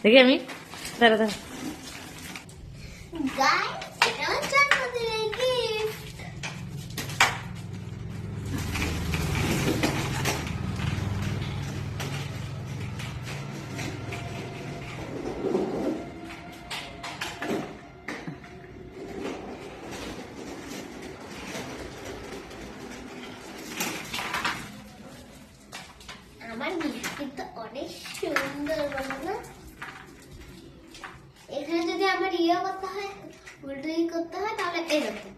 দেখি আমি দাঁড়া দাঁড়া আমার কিন্তু অনেক সুন্দর না। এখানে যদি আমার করতে হয়, উল্টো করতে হয়, তাহলে এরকম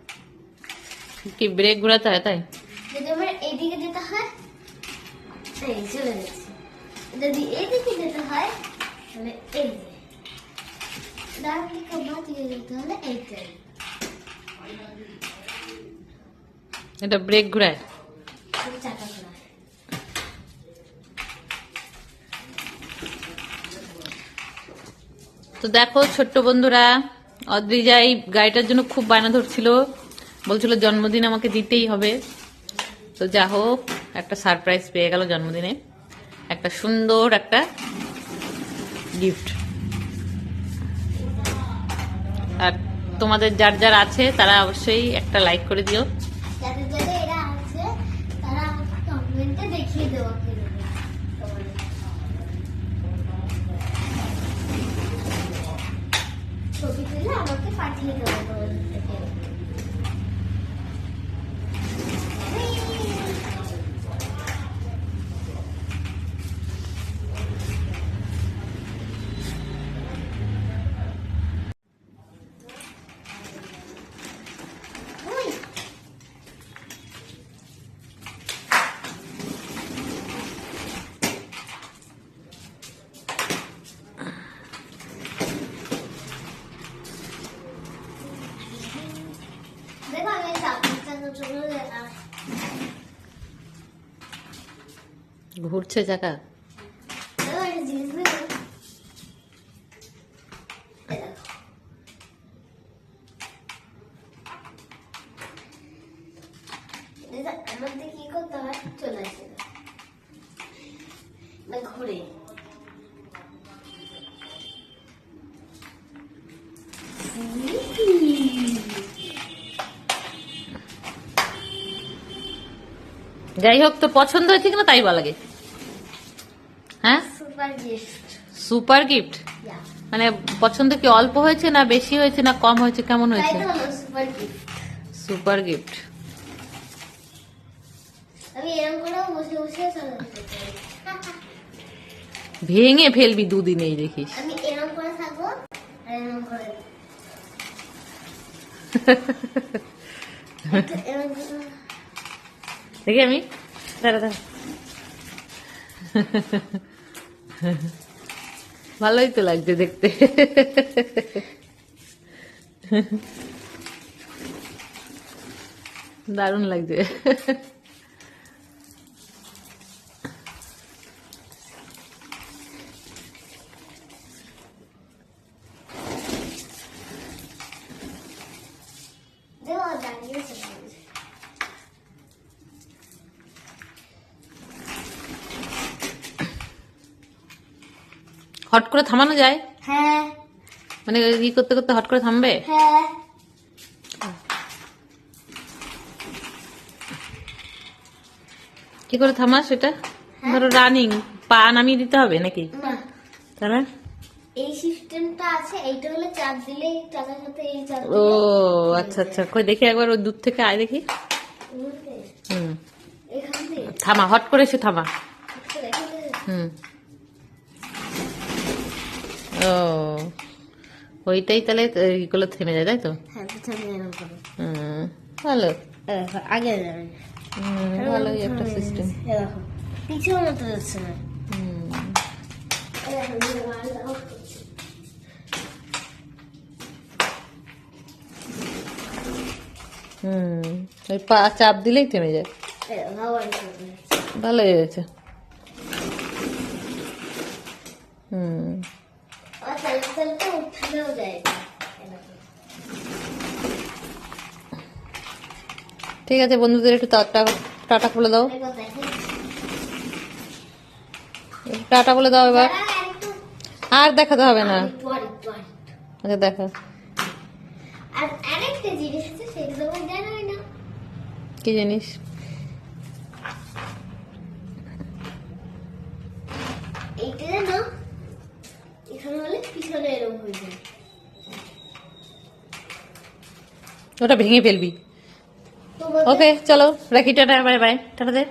কি ব্রেক ঘোরাতে হয়। তাই যদি আমার এইদিকে যেতে হয়, এই চলে যাচ্ছে। যদি এইদিকে যেতে হয় তাহলে এই যে ডান দিকে বাঁচিয়ে যেতে হলে এইটাই। এটা ব্রেক ঘোরায়, চাকা ঘোরায়। তো দেখো ছোট্ট বন্ধুরা, অদ্রিজা এই গাড়িটার জন্য খুব বায়না ধরছিল, বলছিল জন্মদিন আমাকে দিতেই হবে। তো যা হোক, একটা সারপ্রাইজ পেয়ে গেল জন্মদিনে, একটা সুন্দর একটা গিফট। আর তোমাদের যার যার আছে তারা অবশ্যই একটা লাইক করে দিও। যাদের যাদের এরা আছে তারা আমাকে কমেন্টে দেখিয়ে দেওয়া ছবি তুলে আমাকে পাঠিয়ে দেবো তোমাদের থেকে। ঘুরছে চাকা। আমাদের কি করতে হয়, চলে আসে না ঘুরে। যাই হোক, তো পছন্দ হয়েছে কিনা তাই বলা লাগে। হ্যাঁ, সুপার গিফট। সুপার গিফট মানে পছন্দ কি অল্প হয়েছে না বেশি হয়েছে না কম হয়েছে, কেমন হয়েছে? Super gift. Super gift. আমি এরকম করে বসে বসে চালাতে পারি। ভেঙে ফেলবি দুদিনেই দেখিস। আমি এরকম করে থাকবো আর এরকম করে দেখি আমি দাঁড়া দাঁড়া ভালোই তো লাগছে দেখতে। দারুণ লাগছে। হট করে থামানো যায়? হ্যাঁ। মানে ই করতে করতে হট করে থামবে? হ্যাঁ। কি করে থামাস সেটা? ধরো রানিং, পা নামিয়ে দিতে হবে নাকি? না, তাহলে এই সিস্টেমটা আছে, এইটা হলে চাপ দিলেই চাকার সাথে এই চাপ। ও আচ্ছা আচ্ছা, কই দেখি একবার ওই দূর থেকে আয় দেখি। থামা, হট করে এসে থামা। ও ওইটাই তাহলে এইগুলো থেমে যায়, তাই তো? ভালো, আগে ভালোই একটা সিস্টেম। পিছনে মতো যাচ্ছে না। ওই পা চাপ দিলেই থেমে যায়। ভালোই হয়েছে। ঠিক আছে বন্ধুদের একটু টাটা বলে দাও, এবার দেখেন। টাটা বলে দাও এবার। দাঁড়া, আরেকটু, আর দেখাতে হবে না। আরেকটু, আরেকটু, আরেকটু। আচ্ছা দেখো আর আরেকটা জিনিস আছে, সেটা তোমার জানাই না। কি জিনিস। এইটা জানো, এখানে হলে পিছনে এরকম হয়ে যায়। ওটা ভেঙে ফেলবি। তোমাদের ওকে চলো রাখি, টাটা, বাই বাই, টাটা দে।